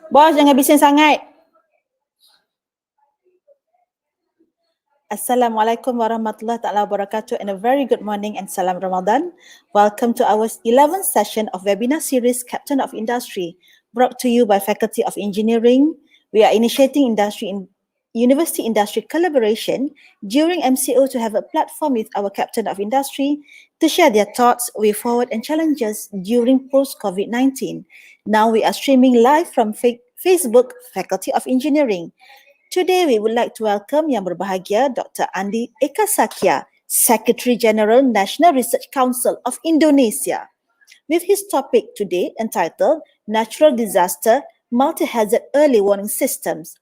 Bos, jangan bising sangat. Assalamualaikum warahmatullahi taala wabarakatuh and a very good morning and salam Ramadan. Welcome to our 11th session of webinar series Captain of Industry, brought to you by Faculty of Engineering. We are initiating university industry collaboration during MCO to have a platform with our Captain of Industry to share their thoughts, way forward and challenges during post-COVID-19. Now we are streaming live from Facebook Faculty of Engineering. Today, we would like to welcome Yang Berbahagia Dr. Andi Eka Sakya, Secretary General National Research Council of Indonesia, with his topic today entitled Natural Disaster, Multi-Hazard Early Warning Systems,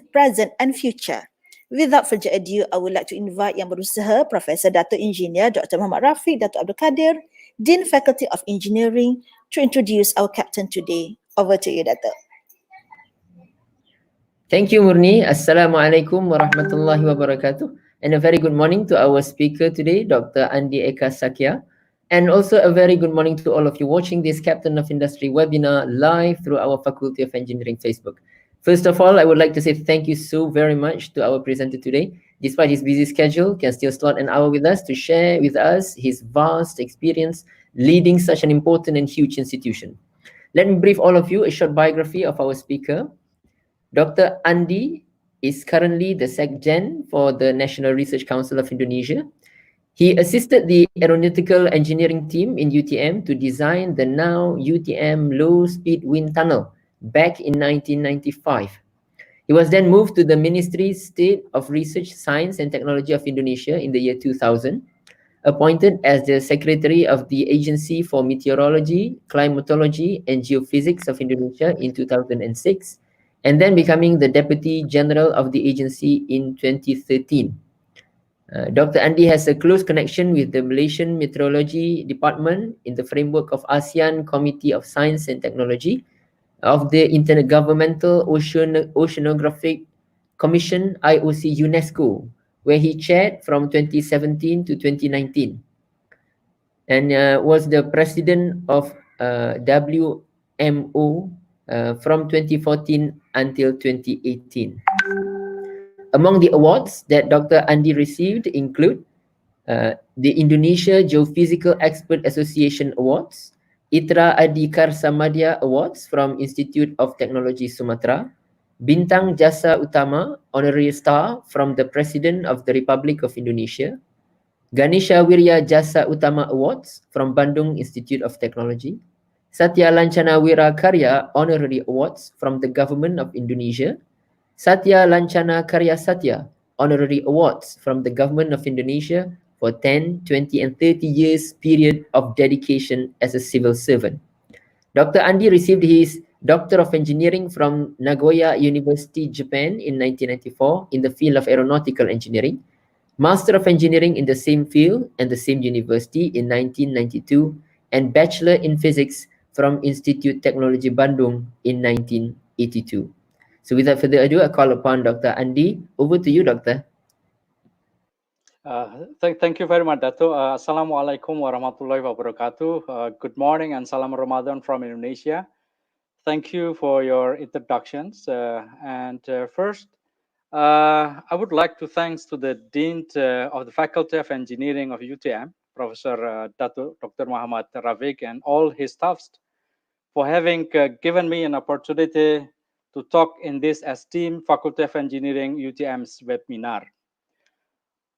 Present and Future. Without further ado, I would like to invite Yang Berusaha, Professor Dato Engineer Dr. Muhammad Rafiq Dato Abdul Kadir, Dean Faculty of Engineering, to introduce our captain today. Over to you, Dato. Thank you, Murni. Assalamualaikum warahmatullahi wabarakatuh. And a very good morning to our speaker today, Dr. Andi Eka Sakya. And also a very good morning to all of you watching this Captain of Industry webinar live through our Faculty of Engineering Facebook. First of all, I would like to say thank you so very much to our presenter today. Despite his busy schedule, can still slot an hour with us to share with us his vast experience leading such an important and huge institution. Let me brief all of you a short biography of our speaker. Dr. Andi is currently the SecGen for the National Research Council of Indonesia. He assisted the aeronautical engineering team in UTM to design the now UTM low-speed wind tunnel back in 1995. He was then moved to the Ministry State of Research, Science and Technology of Indonesia in the year 2000, appointed as the Secretary of the Agency for Meteorology, Climatology and Geophysics of Indonesia in 2006, and then becoming the Deputy General of the agency in 2013. Dr. Andi has a close connection with the Malaysian Meteorology Department in the framework of ASEAN Committee of Science and Technology of the Intergovernmental Oceanographic Commission, IOC UNESCO, where he chaired from 2017 to 2019 and was the president of WMO from 2014 until 2018. Among the awards that Dr. Andi received include the Indonesia Geophysical Expert Association Awards, Itra Adi Karsamadya Awards from Institute of Technology Sumatra, Bintang Jasa Utama Honorary Star from the President of the Republic of Indonesia, Ganesha Wirya Jasa Utama Awards from Bandung Institute of Technology, Satya Lancana Wira Karya Honorary Awards from the Government of Indonesia, Satya Lancana Karya Satya Honorary Awards from the Government of Indonesia for 10, 20 and 30 years period of dedication as a civil servant. Dr. Andi received his Doctor of Engineering from Nagoya University, Japan in 1994 in the field of aeronautical engineering, Master of Engineering in the same field and the same university in 1992, and Bachelor in Physics from Institute Technology Bandung in 1982. So without further ado, I call upon Dr. Andi. Over to you, Doctor. Thank you very much, Dato. Assalamualaikum warahmatullahi wabarakatuh. Good morning and salam Ramadan from Indonesia. Thank you for your introductions. First, I would like to thanks to the Dean of the Faculty of Engineering of UTM, Professor Dr. Muhammad Rafiq, and all his staffs for having given me an opportunity to talk in this esteemed Faculty of Engineering UTM's webinar.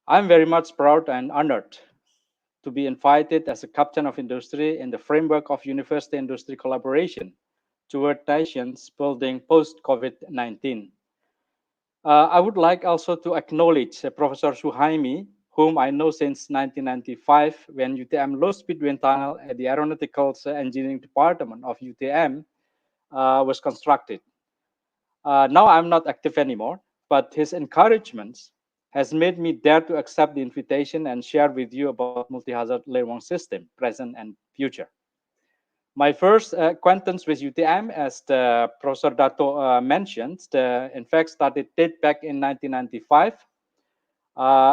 I'm very much proud and honored to be invited as a Captain of Industry in the framework of University Industry Collaboration toward nations building post-COVID-19. I would like also to acknowledge Professor Suhaimi, whom I know since 1995 when UTM low-speed wind tunnel at the Aeronautical Engineering Department of UTM was constructed. Now I'm not active anymore, but his encouragements has made me dare to accept the invitation and share with you about multi-hazard learning system, present and future. My first acquaintance with UTM, as the Professor Dato mentioned, in fact started date back in 1995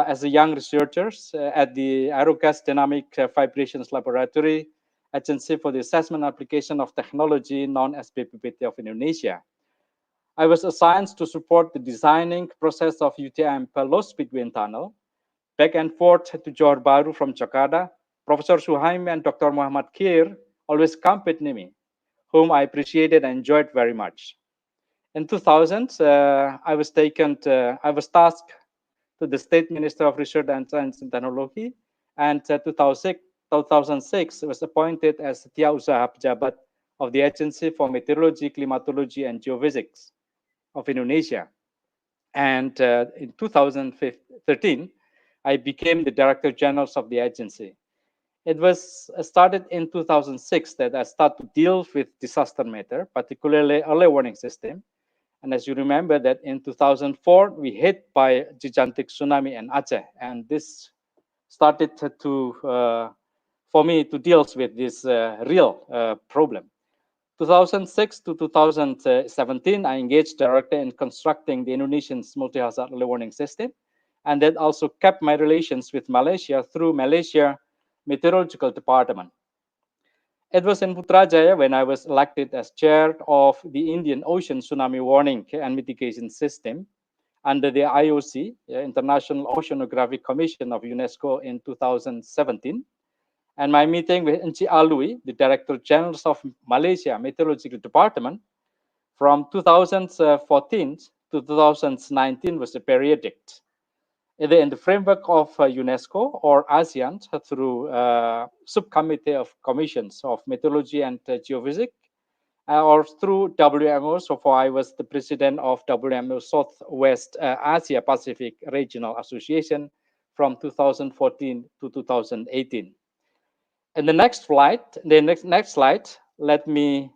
as a young researcher at the Aerogas Dynamic Vibrations Laboratory Agency for the Assessment and Application of Technology, known as BPPT of Indonesia. I was assigned to support the designing process of UTM low-speed wind tunnel, back and forth to Johor Bahru from Jakarta. Professor Suhaimi and Dr. Muhammad Kir always accompanied me, whom I appreciated and enjoyed very much. In 2000, I was tasked to the State Minister of Research and Science and Technology, and 2006 was appointed as Setiausaha Pejabat of the Agency for Meteorology, Climatology, and Geophysics of Indonesia. And in 2013, I became the Director General of the agency. It was started in 2006 that I started to deal with disaster matter, particularly early warning system. And as you remember that in 2004, we hit by gigantic tsunami in Aceh. And this started for me to deal with this real problem. 2006 to 2017, I engaged directly in constructing the Indonesian's multi-hazard early warning system. And that also kept my relations with Malaysia through Malaysia Meteorological Department. It was in Putrajaya when I was elected as chair of the Indian Ocean Tsunami Warning and Mitigation System under the IOC, International Oceanographic Commission of UNESCO in 2017. And my meeting with Encik Alwi, the Director General of Malaysia Meteorological Department, from 2014 to 2019 was a periodic. Either in the framework of UNESCO or ASEAN through subcommittee of commissions of meteorology and geophysics, or through WMO. So far, I was the president of WMO Southwest Asia Pacific Regional Association from 2014 to 2018. In the next slide, let me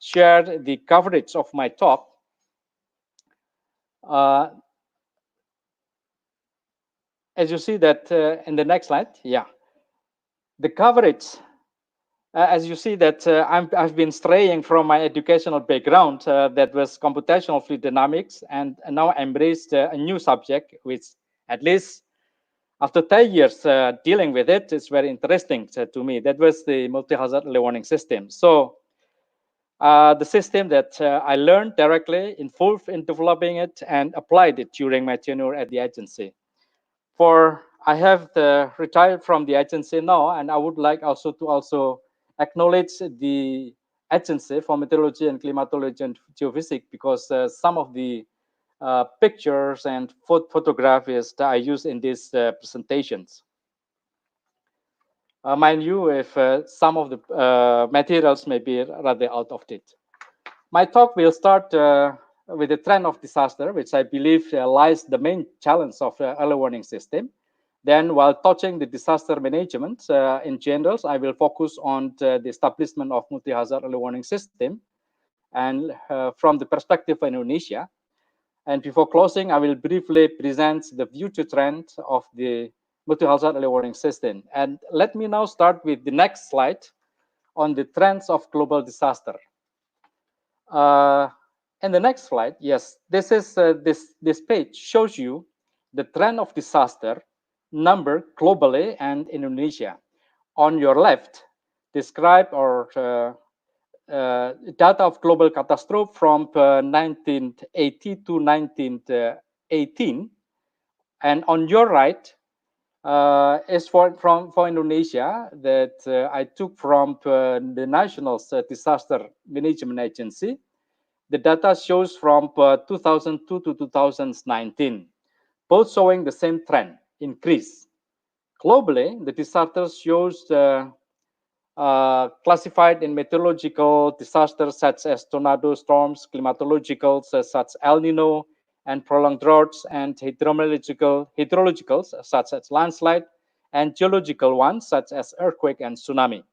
share the coverage of my talk. As you see that in the next slide, the coverage, as you see that I've been straying from my educational background that was computational fluid dynamics, and now embraced a new subject, which at least after 10 years dealing with it, it's very interesting to me. That was the multi-hazard early warning system. So the system that I learned directly, involved in developing it and applied it during my tenure at the agency. For I have retired from the agency now, and I would like also to acknowledge the agency for meteorology and climatology and geophysics, because some of the pictures and photographs that I use in these presentations. Mind you, if some of the materials may be rather out of date. My talk will start with the trend of disaster, which I believe lies the main challenge of the early warning system. Then, while touching the disaster management in general, I will focus on the establishment of multi-hazard early warning system, and from the perspective of Indonesia. And before closing, I will briefly present the future trend of the multi-hazard early warning system. And let me now start with the next slide on the trends of global disaster. And the next slide, yes, this is this page shows you the trend of disaster number globally and Indonesia. On your left, describe or data of global catastrophe from 1980 to 1918, and on your right is for Indonesia that I took from the National Disaster Management Agency. The data shows from 2002 to 2019, both showing the same trend, increase. Globally, the disaster shows classified in meteorological disasters such as tornado storms, climatological such as El Nino and prolonged droughts, and hydrologicals such as landslide, and geological ones such as earthquake and tsunami.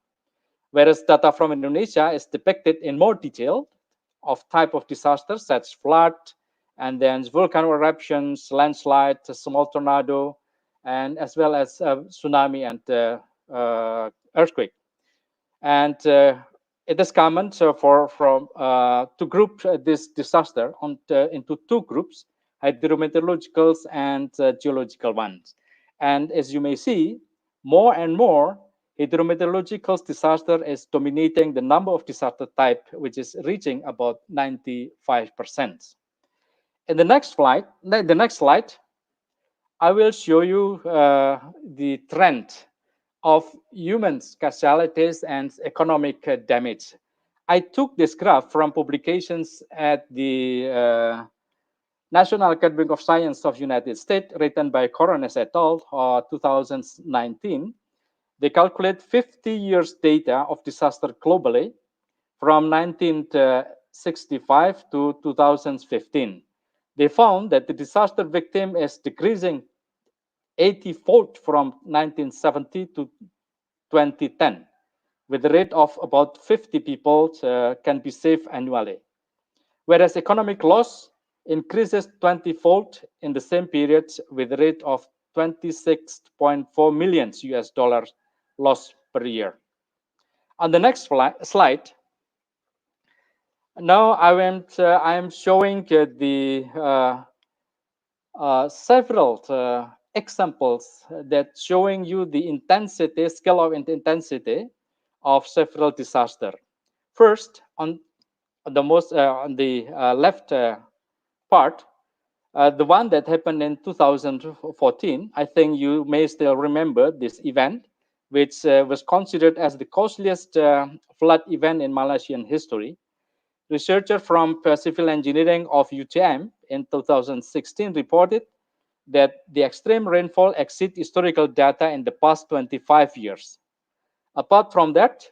Whereas data from Indonesia is depicted in more detail of type of disasters such as flood, and then volcano eruptions, landslide, small tornado, and as well as tsunami and earthquake. And it is common to group this disaster into two groups, hydrometeorologicals and geological ones. And as you may see, more and more Hydrometeorological disaster is dominating the number of disaster type, which is reaching about 95%. In the next slide, I will show you the trend of human casualties and economic damage. I took this graph from publications at the National Academy of Science of United States, written by Corones et al. 2019. They calculate 50 years data of disaster globally from 1965 to 2015. They found that the disaster victim is decreasing 80-fold from 1970 to 2010, with a rate of about 50 people can be saved annually. Whereas economic loss increases 20-fold in the same period, with a rate of 26.4 million US dollars loss per year. On the next slide, now I am showing the several examples that showing you the scale of intensity of several disaster. First, on the left part, the one that happened in 2014, I think you may still remember this event, which was considered as the costliest flood event in Malaysian history. Researchers from civil engineering of UTM in 2016 reported that the extreme rainfall exceeds historical data in the past 25 years. Apart from that,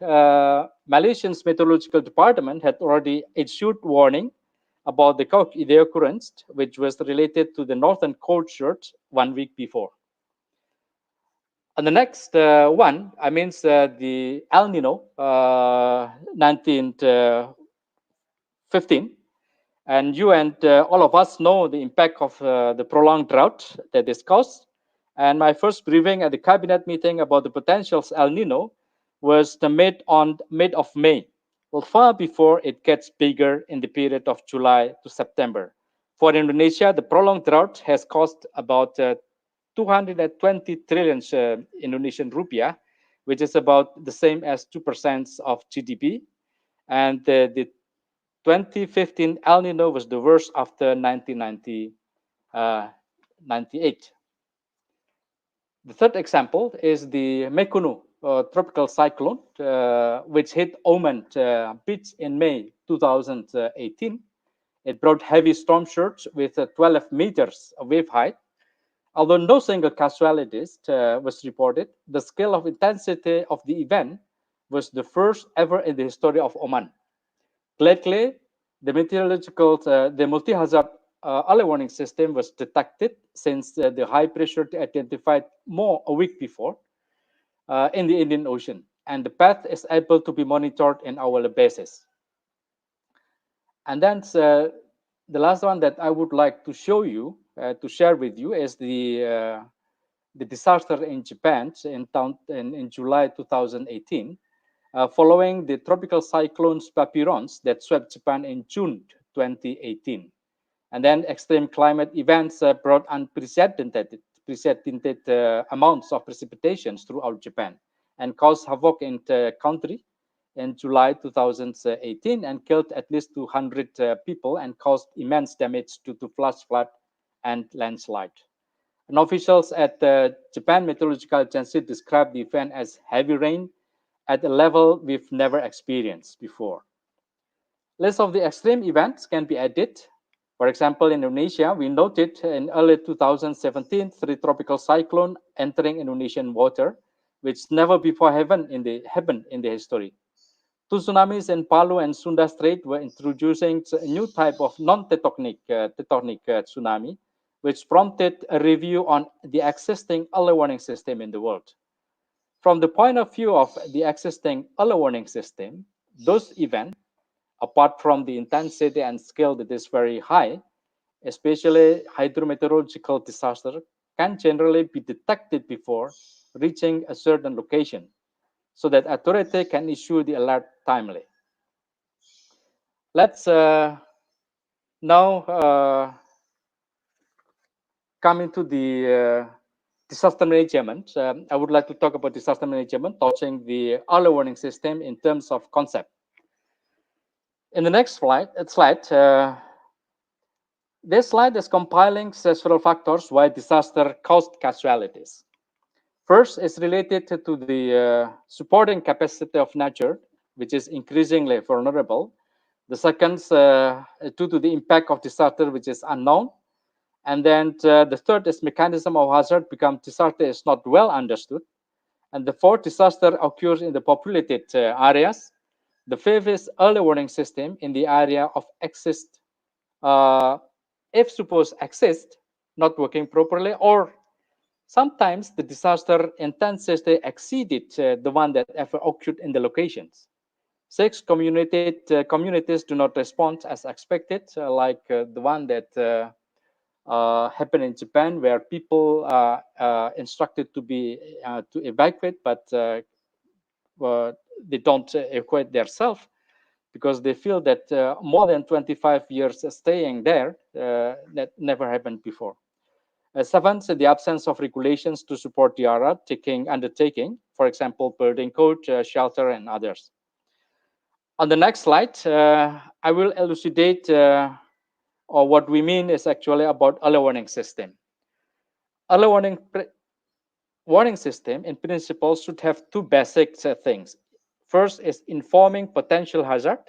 Malaysia's meteorological department had already issued warning about the occurrence, which was related to the northern cold surge 1 week before. And the next one, I mean the El Nino 1915. And you and all of us know the impact of the prolonged drought that is caused. And my first briefing at the cabinet meeting about the potentials El Nino was the mid of May, well, far before it gets bigger in the period of July to September. For Indonesia, the prolonged drought has cost about 220 trillion Indonesian rupiah, which is about the same as 2% of GDP. And the 2015 El Nino was the worst after 1998. The third example is the Mekunu tropical cyclone, which hit Oman beach in May 2018. It brought heavy storm surge with 12 meters of wave height. Although no single casualties was reported, the scale of intensity of the event was the first ever in the history of Oman. Gladly, the multi-hazard early warning system was detected since the high pressure identified more a week before in the Indian Ocean, and the path is able to be monitored in hourly basis. And then the last one that I would like to show you, to share with you, is the disaster in Japan in July 2018. Following the tropical cyclones Papyrons that swept Japan in June 2018. And then extreme climate events brought unprecedented amounts of precipitations throughout Japan and caused havoc in the country in July 2018 and killed at least 200 people and caused immense damage due to flash flood and landslide. And officials at the Japan Meteorological Agency described the event as heavy rain at a level we've never experienced before. List of the extreme events can be added. For example, in Indonesia, we noted in early 2017 3 tropical cyclones entering Indonesian water, which never before happened in the history. 2 tsunamis in Palu and Sunda Strait were introducing a new type of non-tectonic tsunami, which prompted a review on the existing early warning system in the world. From the point of view of the existing early warning system, those events, apart from the intensity and scale that is very high, especially hydrometeorological disaster, can generally be detected before reaching a certain location, so that authority can issue the alert timely. Let's now come into the disaster management. I would like to talk about disaster management, touching the early warning system in terms of concept. In the next slide, this slide is compiling several factors why disaster caused casualties. First is related to the supporting capacity of nature, which is increasingly vulnerable. The second, due to the impact of disaster, which is unknown. And then the third is mechanism of hazard become disaster is not well understood. And the fourth, disaster occurs in the populated areas. The fifth is early warning system in the area of exist. If suppose exist, not working properly, or sometimes the disaster intensity exceeded the one that ever occurred in the locations. Six, communities do not respond as expected, like the one that happened in Japan, where people are instructed to evacuate, but they don't evacuate themselves because they feel that more than 25 years staying there, that never happened before. Seventh, the absence of regulations to support the undertaking, for example, building code, shelter, and others. On the next slide, I will elucidate or what we mean is actually about early warning system. Early warning system in principle should have two basic things. First is informing potential hazard,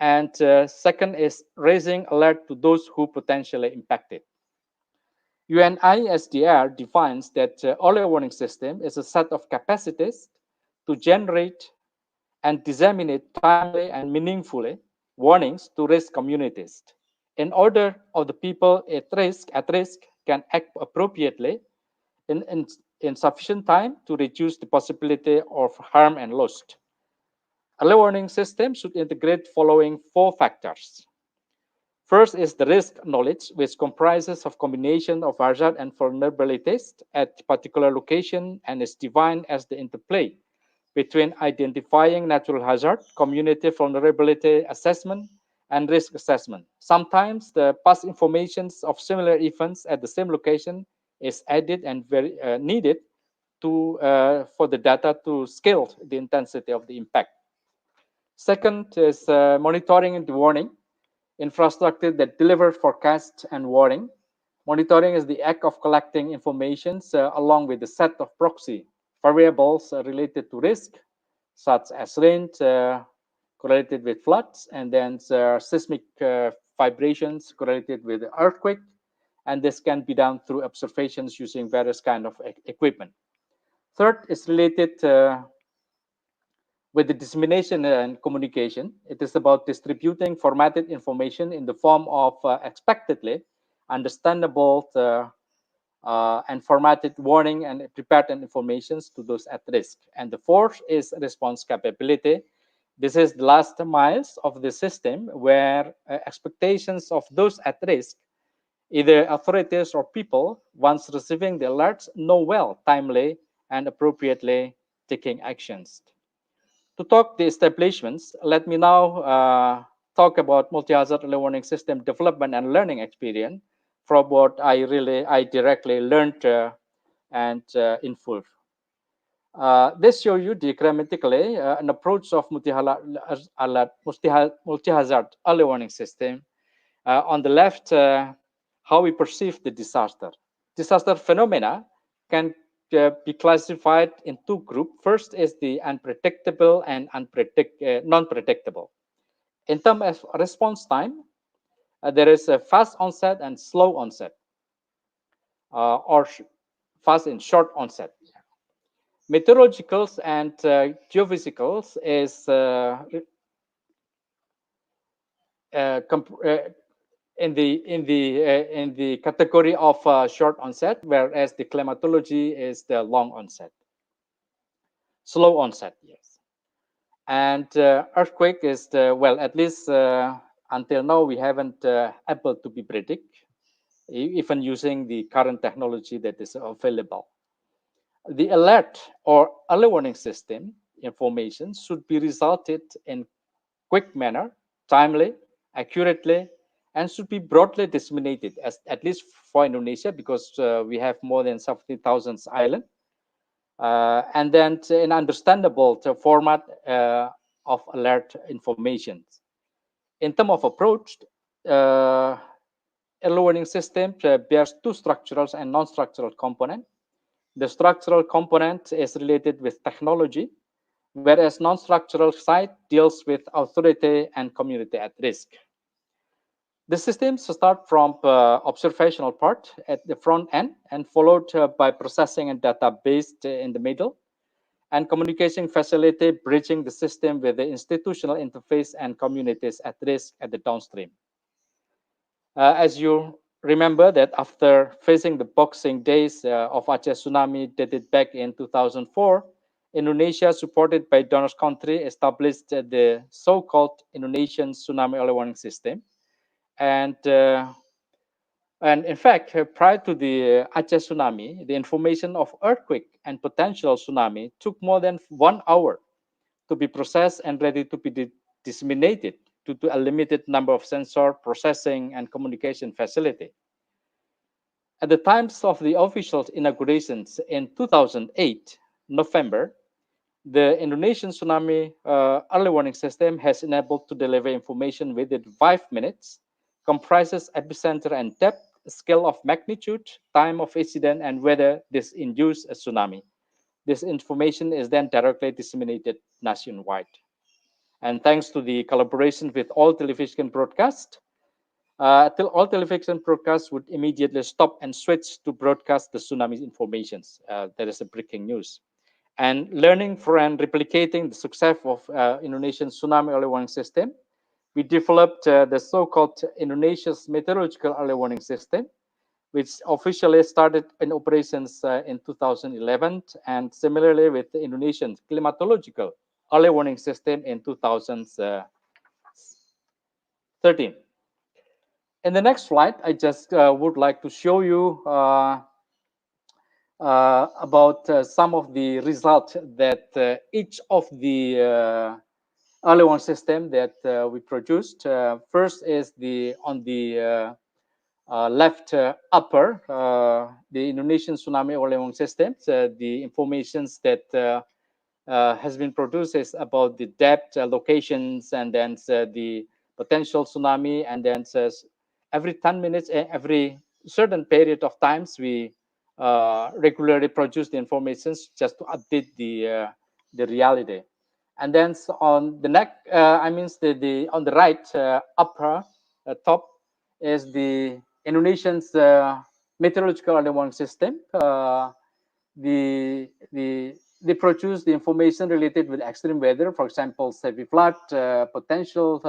and second is raising alert to those who potentially impacted. UNISDR defines that early warning system is a set of capacities to generate and disseminate timely and meaningfully warnings to risk communities in order of the people at risk can act appropriately in sufficient time to reduce the possibility of harm and loss. Early warning system should integrate following four factors. First is the risk knowledge, which comprises of combination of hazard and vulnerabilities at particular location and is defined as the interplay between identifying natural hazard, community vulnerability assessment, and risk assessment. Sometimes the past informations of similar events at the same location is added and very needed for the data to scale the intensity of the impact. Second is monitoring and warning, infrastructure that delivers forecast and warning. Monitoring is the act of collecting information along with a set of proxy variables related to risk, such as rain correlated with floods, and then seismic vibrations correlated with earthquake. And this can be done through observations using various kind of equipment. Third is related with the dissemination and communication. It is about distributing formatted information in the form of expectedly understandable and formatted warning and prepared information to those at risk. And the fourth is response capability. This is the last miles of the system where expectations of those at risk, either authorities or people, once receiving the alerts, know well, timely, and appropriately taking actions. To talk the establishments, let me now talk about multi-hazard early warning system development and learning experience from what I directly learned and in full. This shows you diagrammatically an approach of multi-hazard early warning system. On the left, how we perceive the disaster. Disaster phenomena can be classified in two groups. First is the unpredictable and non-predictable. In terms of response time, there is a fast onset and slow onset, or fast and short onset. Meteorologicals and geophysicals is in the category of short onset, whereas the climatology is the long onset, slow onset. Yes, and earthquake is at least until now we haven't able to be predict, even using the current technology that is available. The alert or early warning system information should be resulted in quick manner, timely, accurately, and should be broadly disseminated, as at least for Indonesia, because we have more than 70,000 islands, and then an understandable format of alert information. In terms of approach, early warning system bears two structural and non-structural components. The structural component is related with technology, whereas non-structural side deals with authority and community at risk. The systems start from observational part at the front end and followed by processing and database in the middle, and communication facility bridging the system with the institutional interface and communities at risk at the downstream. As you remember that after facing the boxing days of Aceh tsunami dated back in 2004, Indonesia, supported by donors country, established the so-called Indonesian Tsunami Early Warning System. And in fact, prior to the Aceh tsunami, the information of earthquake and potential tsunami took more than 1 hour to be processed and ready to be disseminated due to a limited number of sensor processing and communication facility. At the times of the official inaugurations in 2008, November, the Indonesian tsunami early warning system has enabled to deliver information within 5 minutes, comprises epicenter and depth, scale of magnitude, time of incident, and whether this induced a tsunami. This information is then directly disseminated nationwide. And thanks to the collaboration with all television broadcasts, all television broadcasts would immediately stop and switch to broadcast the tsunami informations. That is a breaking news. And learning from and replicating the success of Indonesian tsunami early warning system, we developed the so-called Indonesia's meteorological early warning system, which officially started in operations in 2011, and similarly with the Indonesian climatological early warning system in 2013. In the next slide, I just would like to show you about some of the results that each of the early warning system that we produced. First is on the left upper, the Indonesian tsunami early warning system. The informations that has been produced is about the depth, locations, and then the potential tsunami, and then every 10 minutes, every certain period of times, we regularly produce the information just to update the reality. And then on the neck, on the right upper top is the Indonesian's meteorological early warning system. They produce the information related with extreme weather, for example, heavy flood, potential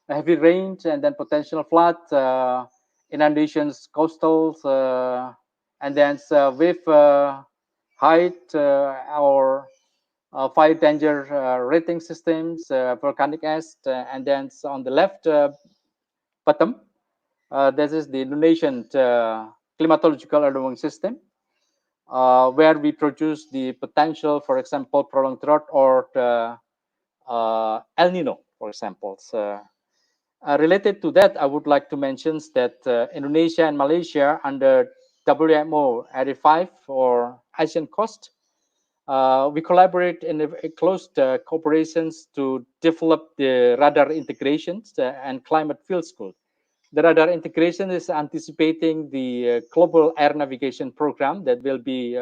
heavy rain, and then potential flood, inundations, coastals, and then with height or fire danger rating systems, volcanic ash, and then on the left bottom, this is the Indonesian climatological early warning system, where we produce the potential, for example, prolonged drought or El Nino, for example. Related to that, I would like to mention that Indonesia and Malaysia under WMO Area 5 or Asian Coast, we collaborate in a close cooperations to develop the radar integrations and climate field school. The radar integration is anticipating the global air navigation program that will be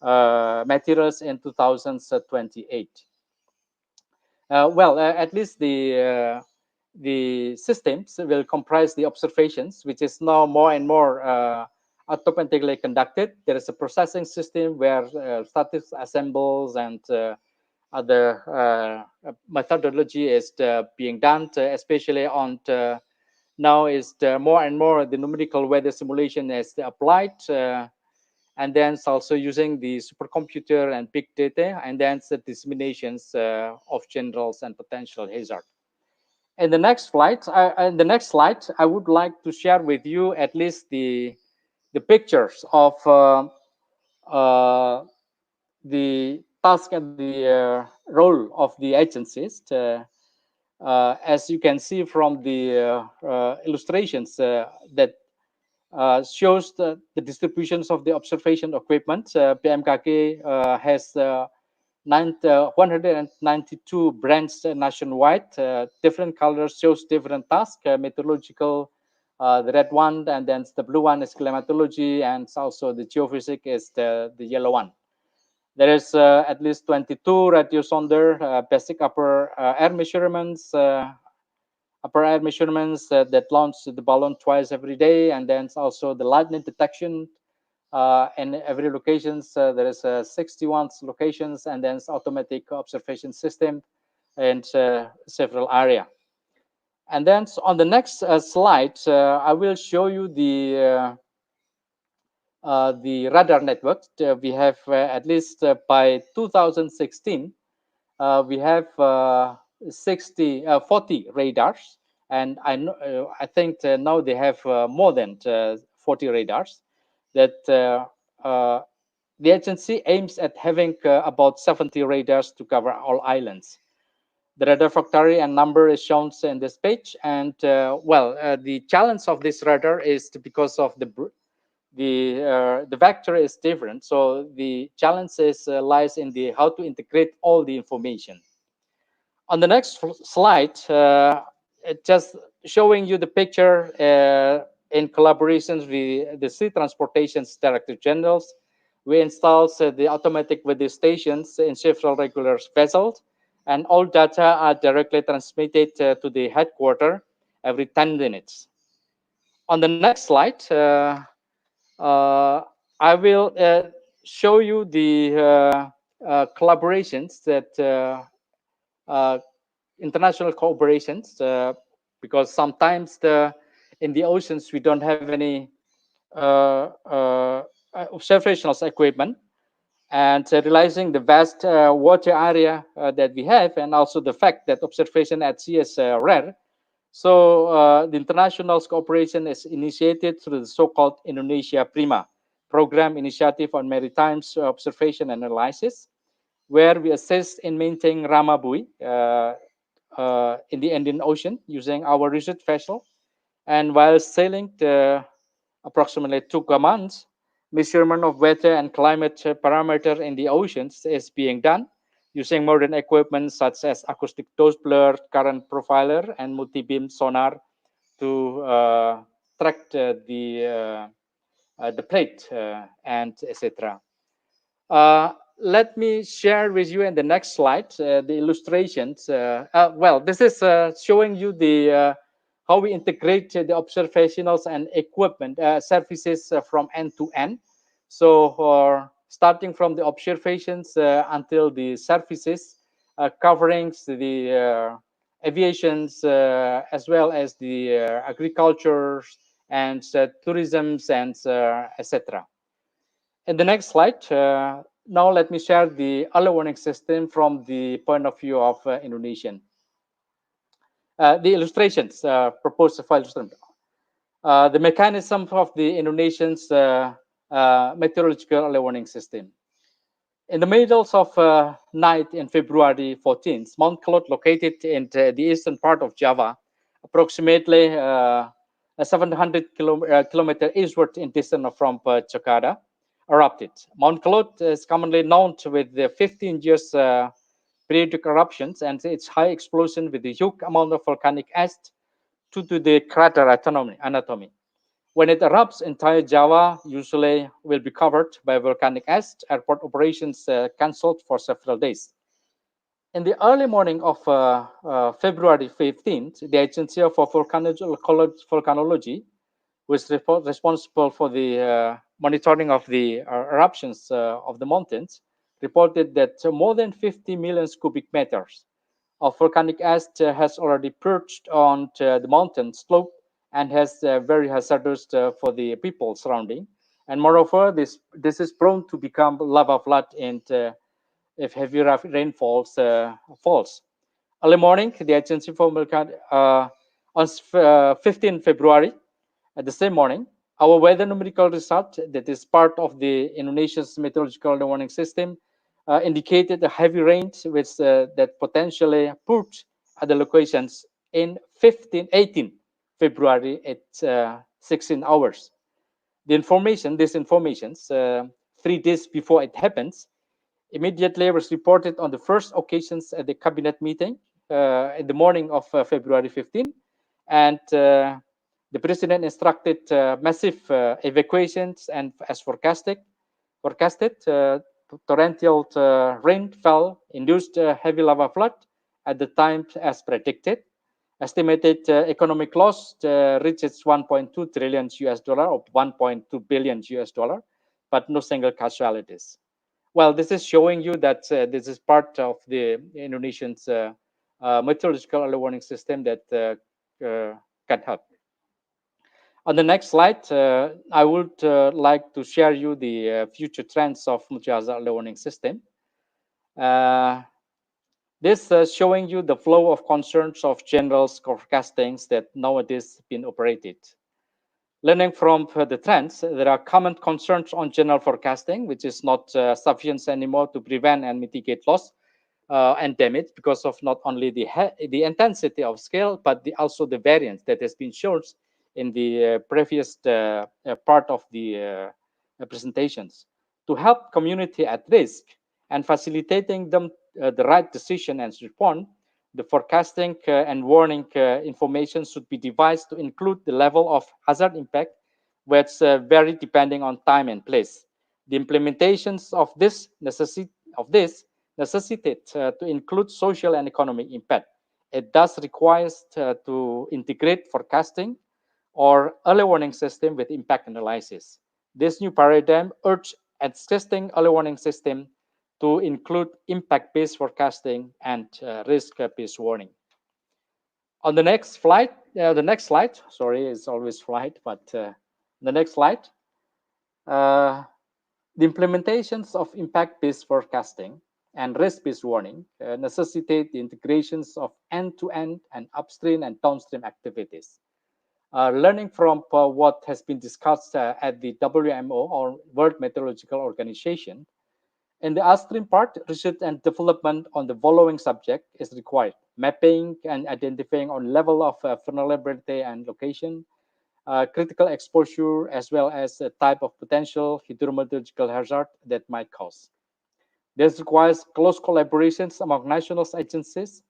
materials in 2028. At least the systems will comprise the observations, which is now more and more automatically conducted. There is a processing system where statistics assembles and other methodology is being done, especially on now is more and more the numerical weather simulation is applied, and then it's also using the supercomputer and big data, and then the disseminations of generals and potential hazard. In the next slide, I would like to share with you at least the pictures of the task and the role of the agencies. As you can see from the illustrations that shows the distributions of the observation equipment. PMKK has 192 brands nationwide. Different colors shows different tasks. Meteorological, the red one, and then the blue one is climatology, and also the geophysics is the yellow one. There is at least 22 radio sonder, basic upper air measurements, that launch the balloon twice every day, and then also the lightning detection in every locations. There is 61 locations, and then automatic observation system in several area. And then on the next slide, I will show you the radar network. We have at least by 2016, we have 40 radars, and I think now they have more than 40 radars. That the agency aims at having about 70 radars to cover all islands. The radar factory and number is shown in this page, and the challenge of this radar is because of the vector is different, so the challenge lies in the how to integrate all the information. On the next slide, just showing you the picture in collaborations with the Sea Transportation's Director Generals. We installed the automatic weather stations in several regular vessels, and all data are directly transmitted to the headquarters every 10 minutes. On the next slide, I will show you the collaborations that international cooperations, because sometimes in the oceans we don't have any observational equipment, and realizing the vast water area that we have, and also the fact that observation at sea is rare. So the international cooperation is initiated through the so-called Indonesia Prima program initiative on maritime observation and analysis, where we assist in maintaining Rama buoy in the Indian Ocean using our research vessel. And while sailing approximately 2 months, measurement of weather and climate parameter in the oceans is being done using modern equipment such as acoustic Doppler, current profiler, and multi-beam sonar to track the plate and etc. Let me share with you in the next slide the illustrations. This is showing you the how we integrate the observationals and equipment services from end to end. So starting from the observations until the services, covering the aviations as well as the agriculture and tourism and etc. In the next slide, now let me share the early warning system from the point of view of Indonesian. The illustrations proposed file system. The mechanism of the Indonesian's meteorological early warning system. In the middle of night in February 14th, Mount Kelot, located in the eastern part of Java, approximately 700 kilometer eastward in distance from Jakarta, erupted. Mount Kelot is commonly known with the 15 years periodic eruptions and its high explosion with the huge amount of volcanic ash due to the crater anatomy. When it erupts, entire Java usually will be covered by volcanic ash. Airport operations cancelled for several days. In the early morning of February 15th, the Agency of Volcanology, was responsible for the monitoring of the eruptions of the mountains, reported that more than 50 million cubic meters of volcanic ash has already purged on the mountain slope and has very hazardous for the people surrounding. And moreover, this is prone to become lava flood and if heavy rainfall falls. Early morning, the agency for on 15 February, at the same morning, our weather numerical result that is part of the Indonesia's meteorological warning system indicated a heavy rain which that potentially put at the locations in 18 February at 16 hours. This information, 3 days before it happens, immediately was reported on the first occasions at the cabinet meeting in the morning of February 15, and the president instructed massive evacuations, and as forecasted, torrential rain fell, induced heavy lava flood at the time as predicted. Estimated economic loss reaches 1.2 trillion US dollar or 1.2 billion US dollar, but no single casualties. Well, this is showing you that this is part of the Indonesian's meteorological early warning system that can help. On the next slide, I would like to share you the future trends of multi-hazard early warning system. This showing you the flow of concerns of general forecastings that nowadays been operated. Learning from the trends, there are common concerns on general forecasting, which is not sufficient anymore to prevent and mitigate loss and damage because of not only the intensity of scale, but also the variance that has been shown in the previous part of the presentations. To help community at risk and facilitating them the right decision and respond, the forecasting and warning information should be devised to include the level of hazard impact, which vary depending on time and place. The implementations of this necessitate to include social and economic impact. It thus requires to integrate forecasting or early warning system with impact analysis. This new paradigm urges existing early warning system to include impact-based forecasting and risk-based warning. On the next slide, sorry, it's always slide, but the next slide, the implementations of impact-based forecasting and risk-based warning necessitate the integrations of end-to-end and upstream and downstream activities. Learning from what has been discussed at the WMO, or World Meteorological Organization, in the upstream part, research and development on the following subject is required: mapping and identifying on level of vulnerability and location, critical exposure, as well as a type of potential hydrometeorological hazard that might cause. This requires close collaborations among national agencies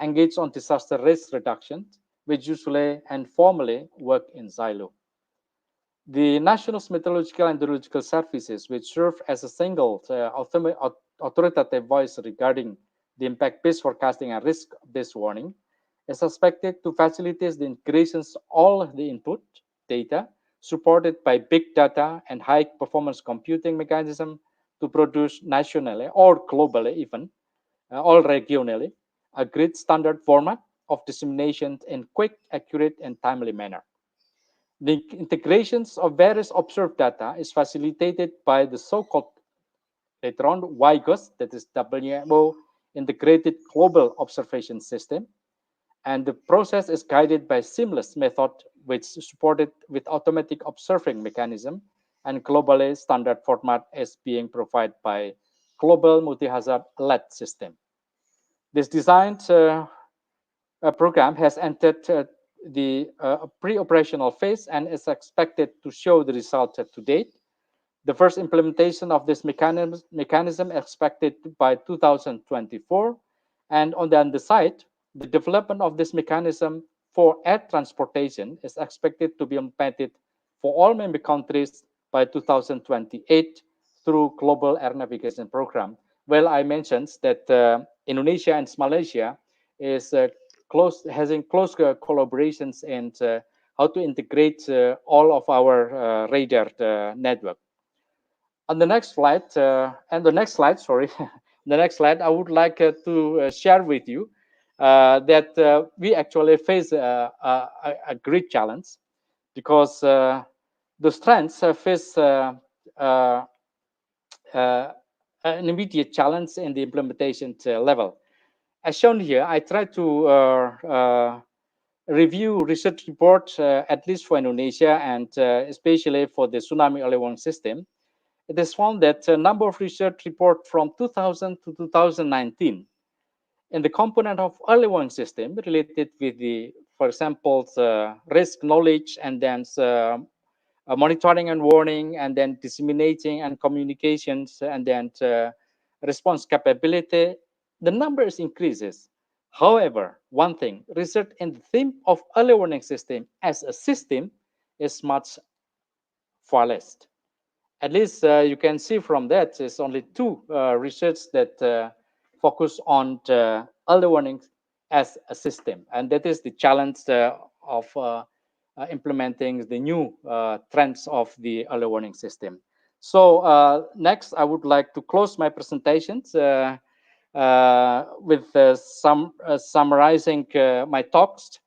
engaged on disaster risk reduction, which usually and formally work in silo. The National Meteorological and Hydrological Services, which serve as a single authoritative voice regarding the impact-based forecasting and risk-based warning, is expected to facilitate the integrations of all the input data supported by big data and high-performance computing mechanism to produce nationally or globally even, or regionally, a grid standard format of dissemination in quick, accurate, and timely manner. The integrations of various observed data is facilitated by the so-called later on WIGOS, that is WMO Integrated Global Observation System, and the process is guided by seamless method which is supported with automatic observing mechanism, and globally standard format is being provided by Global Multi-Hazard Alert System. This designed program has entered the pre-operational phase and is expected to show the result to date. The first implementation of this mechanism expected by 2024, and on the other side, the development of this mechanism for air transportation is expected to be implemented for all member countries by 2028 through Global Air Navigation Program. Well, I mentioned that Indonesia and Malaysia is having close collaborations and how to integrate all of our radar network. On the next slide, the next slide, I would like to share with you that we actually face a great challenge, because the strengths face an immediate challenge in the implementation level. As shown here, I try to review research reports, at least for Indonesia and especially for the tsunami early warning system. It is found that a number of research reports from 2000 to 2019 in the component of early warning system related with the, for example, risk knowledge, and then monitoring and warning, and then disseminating and communications, and then response capability, the numbers increases. However, one thing, research in the theme of early warning system as a system is much far less. At least you can see from that it's only two research that focus on early warning as a system, and that is the challenge of implementing the new trends of the early warning system. So next, I would like to close my presentations with summarizing my talks.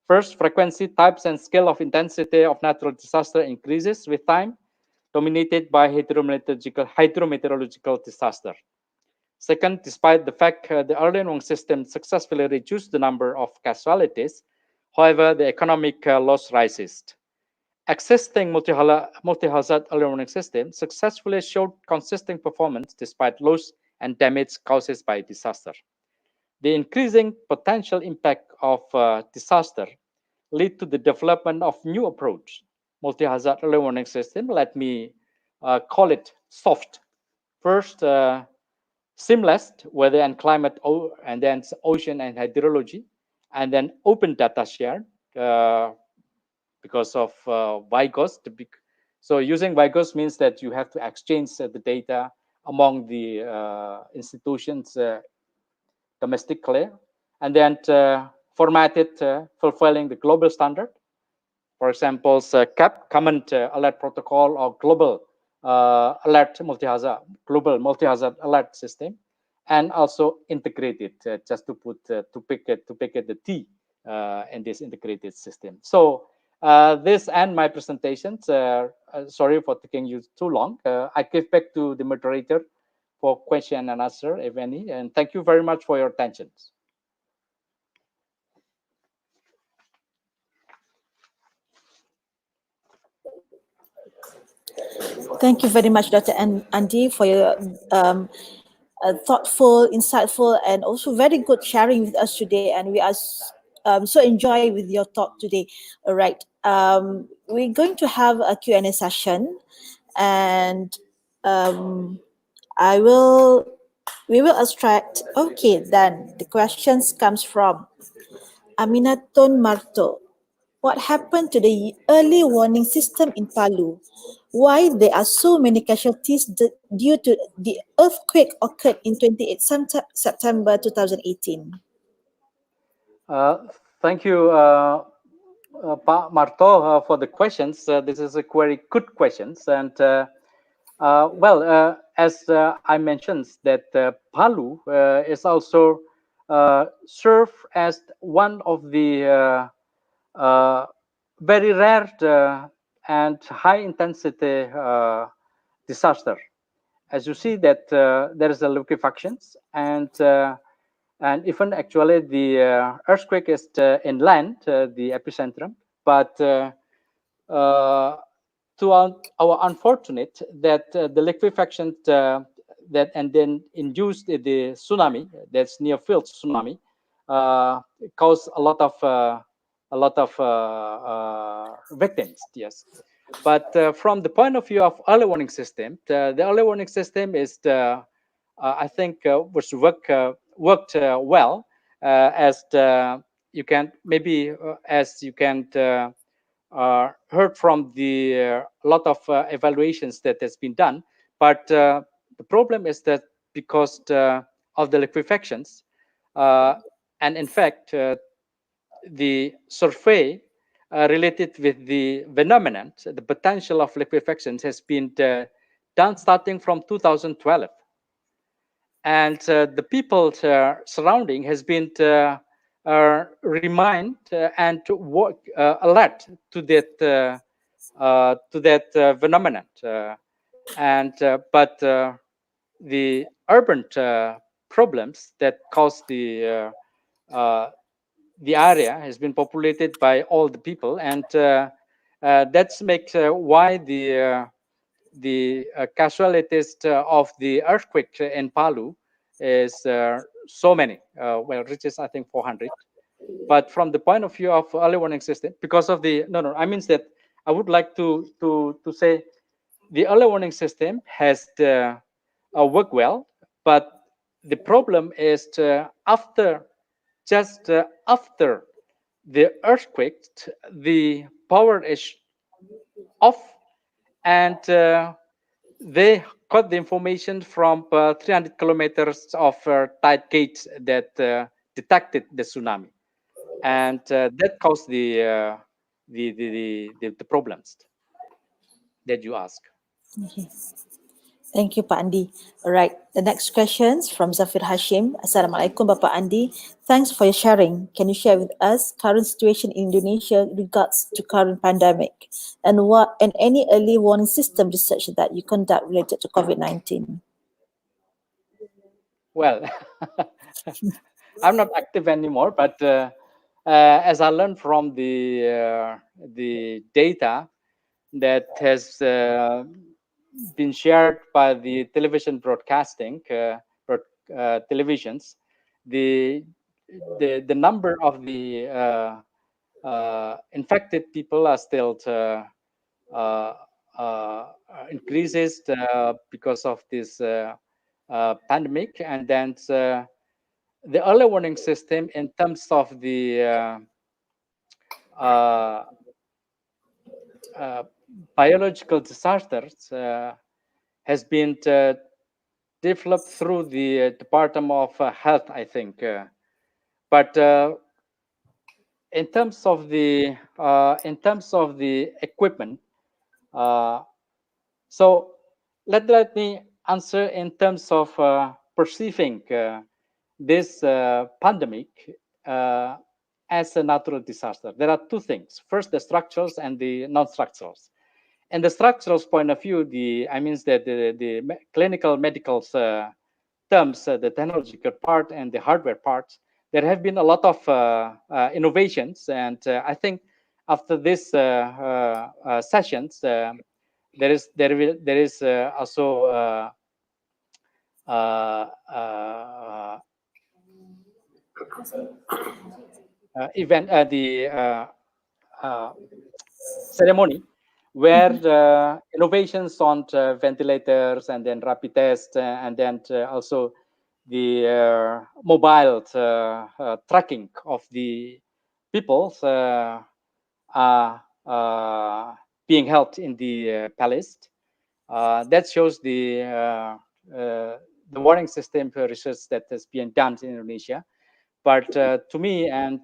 First, frequency, types, and scale of intensity of natural disaster increases with time, dominated by hydrometeorological disaster. Second, despite the fact the early warning system successfully reduced the number of casualties, however, the economic loss rises. Existing multi-hazard early warning system successfully showed consistent performance despite loss and damage caused by disaster. The increasing potential impact of disaster lead to the development of new approach, multi-hazard early warning system. Let me call it soft. First, seamless weather and climate, and then ocean and hydrology, and then open data share because of WIGOS. So using WIGOS means that you have to exchange the data among the institutions domestically, and then formatted fulfilling the global standard. For example, CAP, Common Alert Protocol, or Global Alert Multi-Hazard, Global Multi-Hazard Alert System, and also integrated, just to put to pick it the T in this integrated system. So this and my presentations. Sorry for taking you too long. I give back to the moderator for question and answer, if any, and thank you very much for your attention. Thank you very much, Dr. Andi, for your thoughtful, insightful, and also very good sharing with us today. And we are so enjoy with your talk today. All right, we're going to have a Q&A session, and we will abstract. Okay, then the questions comes from Aminatun Marto. What happened to the early warning system in Palu? Why there are so many casualties due to the earthquake occurred in 28 September 2018? Thank you, Pa Marto, for the questions. This is a very good questions, and well, as I mentioned, that Palu is also served as one of the very rare and high intensity disaster. As you see that there is a liquefaction, and even actually the earthquake is inland, the epicentrum, but to our unfortunate that the liquefaction that and then induced the tsunami, that's near field tsunami, caused a lot of victims. Yes, but from the point of view of early warning system, the early warning system is I think was worked well, as you can maybe as you can heard from the lot of evaluations that has been done. But the problem is that because of the liquefactions, and in fact the survey related with the phenomenon, the potential of liquefactions has been done starting from 2012. And the people surrounding has been remind and to work alert to that phenomenon. But the urban problems that cause the area has been populated by all the people, and that's makes why the casualties of the earthquake in Palu is so many. Well, reaches I think 400. But from the point of view of early warning system, because of the I mean that I would like to say the early warning system has worked well, but the problem is after the earthquake, the power is off, and they got the information from 300 kilometers of tide gates that detected the tsunami, and that caused the problems that you ask. Okay. Thank you, Pak Andi. All right, the next questions from Zafir Hashim. Assalamualaikum, Bapak Andi. Thanks for your sharing. Can you share with us current situation in Indonesia regards to current pandemic and any early warning system research that you conduct related to COVID-19? Well, I'm not active anymore, but as I learned from the data that has been shared by the television broadcasting televisions, the number of the infected people are still increases because of this pandemic, and then the early warning system in terms of the biological disasters has been developed through the Department of Health, I think. But in terms of the equipment, so let me answer in terms of perceiving this pandemic as a natural disaster. There are two things. First, the structurals and the non-structurals. And the structurals point of view, I mean that the clinical medical terms, the technological part and the hardware parts, there have been a lot of innovations, and I think after this sessions, there is also event the ceremony where the innovations on ventilators and then rapid tests and then also the mobile tracking of the people are being held in the palace. That shows the warning system research that has been done in Indonesia. But to me, and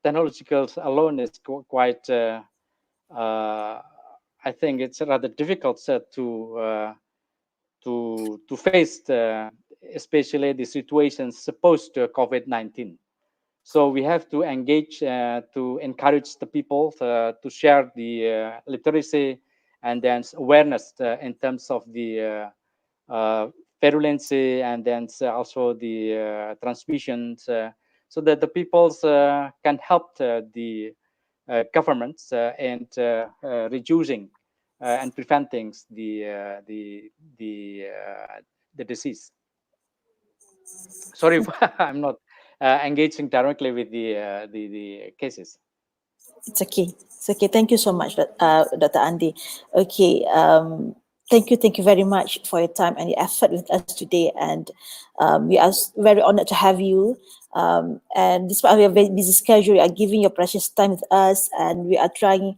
technological alone is quite, I think it's rather difficult to face, especially the situations post COVID-19. So we have to engage to encourage the people to share the literacy and then awareness in terms of the virulency and then also the transmissions, so that the peoples can help the governments and reducing and preventing the disease. Sorry, I'm not engaging directly with the cases. It's okay. It's okay. Thank you so much, Dr. Andi. Okay. Thank you very much for your time and your effort with us today. And we are very honored to have you. And despite our very busy schedule, you are giving your precious time with us, and we are trying.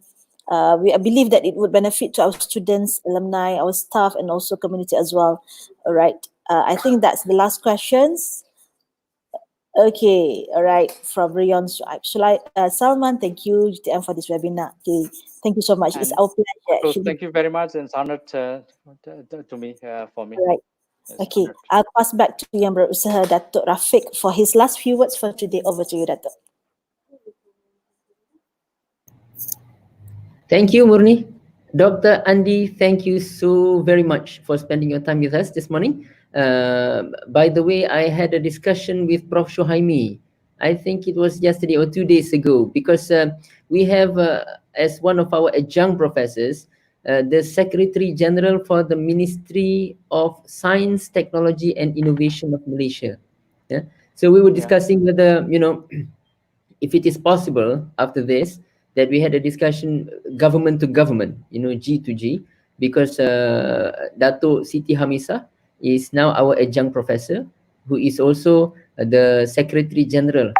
We believe that it would benefit to our students, alumni, our staff, and also community as well. All right. I think that's the last questions. Okay, all right, from Rayon Shuaib. Salman, thank you, GTM, for this webinar. Okay, thank you so much. It's And our pleasure. so Actually. thank you very much, and it's honored to me, for me. All right. It's Okay, honored. I'll pass back to Yang Berusaha, Datuk Rafiq, for his last few words for today. Over to you, Datuk. Thank you, Murni. Dr. Andi, thank you so very much for spending your time with us this morning. By the way, I had a discussion with Prof. Shohaimi. I think it was yesterday or 2 days ago, because we have, as one of our adjunct professors, the Secretary General for the Ministry of Science, Technology and Innovation of Malaysia. Yeah. So we were Yeah. discussing whether, if it is possible after this, that we had a discussion government to government, G to G, because Dato Siti Hamisah is now our adjunct professor, who is also the Secretary General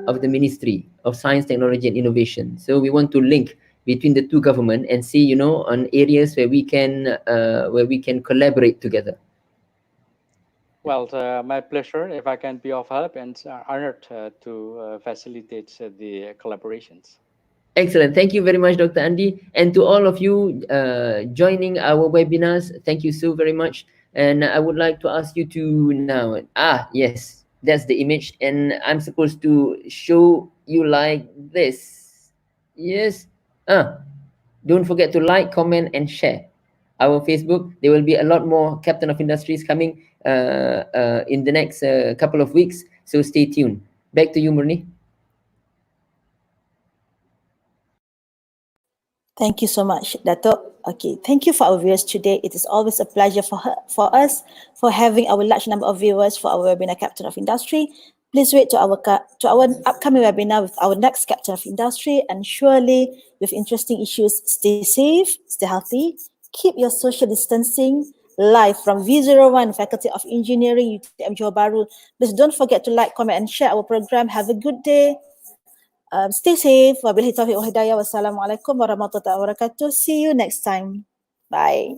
of the Ministry of Science, Technology and Innovation. So we want to link between the two government and see, on areas where we can collaborate together. Well, my pleasure if I can be of help, and honored to facilitate the collaborations. Excellent. Thank you very much, Dr. Andi. And to all of you joining our webinars, thank you so very much. And I would like to ask you to now, yes, that's the image. And I'm supposed to show you like this. Yes. Don't forget to like, comment, and share our Facebook. There will be a lot more Captain of Industries coming in the next couple of weeks. So stay tuned. Back to you, Murni. Thank you so much, Dato'. Okay, thank you for our viewers today. It is always a pleasure for us for having our large number of viewers for our webinar Captain of Industry. Please wait to our upcoming webinar with our next Captain of Industry, and surely with interesting issues. Stay safe, stay healthy, keep your social distancing. Live from V01 Faculty of Engineering UTM Johor Bahru. Please don't forget to like, comment, and share our program. Have a good day. Stay safe. Wabillahi taufiq wa hidayah. Wassalamualaikum warahmatullahi wabarakatuh. See you next time. Bye.